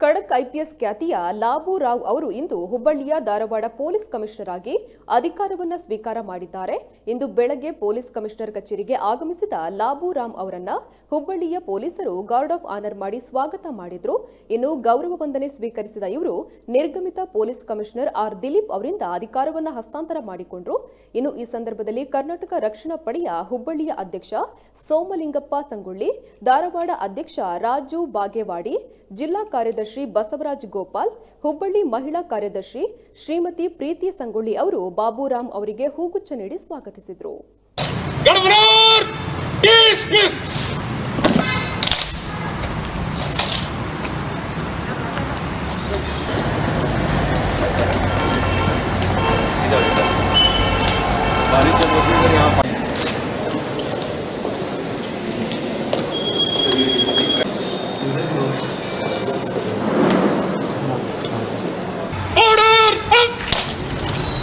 ಖಡಕ್ ಐಪಿಎಸ್ ಖ್ಯಾತಿಯ ಲಾಬು ರಾವ್ ಅವರು ಇಂದು ಹುಬ್ಬಳ್ಳಿಯ ಧಾರವಾಡ ಪೊಲೀಸ್ ಕಮಿಷನರ್ ಆಗಿ ಅಧಿಕಾರವನ್ನು ಸ್ವೀಕಾರ ಮಾಡಿದ್ದಾರೆ. ಇಂದು ಬೆಳಗ್ಗೆ ಪೊಲೀಸ್ ಕಮಿಷನರ್ ಕಚೇರಿಗೆ ಆಗಮಿಸಿದ ಲಾಬು ರಾವ್ ಅವರನ್ನ ಹುಬ್ಬಳ್ಳಿಯ ಪೊಲೀಸರು ಗಾರ್ಡ್ ಆಫ್ ಆನರ್ ಮಾಡಿ ಸ್ವಾಗತ ಮಾಡಿದ್ರು. ಇನ್ನು ಗೌರವ ವಂದನೆ ಸ್ವೀಕರಿಸಿದ ಇವರು ನಿರ್ಗಮಿತ ಪೊಲೀಸ್ ಕಮಿಷನರ್ ಆರ್ ದಿಲೀಪ್ ಅವರಿಂದ ಅಧಿಕಾರವನ್ನು ಹಸ್ತಾಂತರ ಮಾಡಿಕೊಂಡರು. ಇನ್ನು ಈ ಸಂದರ್ಭದಲ್ಲಿ ಕರ್ನಾಟಕ ರಕ್ಷಣಾ ಪಡೆಯ ಹುಬ್ಬಳ್ಳಿಯ ಅಧ್ಯಕ್ಷ ಸೋಮಲಿಂಗಪ್ಪ ಸಂಗೊಳ್ಳಿ, ಧಾರವಾಡ ಅಧ್ಯಕ್ಷ ರಾಜು ಬಾಗೇವಾಡಿ, ಜಿಲ್ಲಾ ಕಾರ್ಯದರ್ಶಿ ಬಸವರಾಜ್ ಗೋಪಾಲ್, ಹುಬ್ಬಳ್ಳಿ ಮಹಿಳಾ ಕಾರ್ಯದರ್ಶಿ ಶ್ರೀಮತಿ ಪ್ರೀತಿ ಸಂಗೊಳ್ಳಿ ಅವರು ಬಾಬುರಾಮ್ ಅವರಿಗೆ ಹೂಗುಚ್ಛ ನೀಡಿ ಸ್ವಾಗತಿಸಿದರು.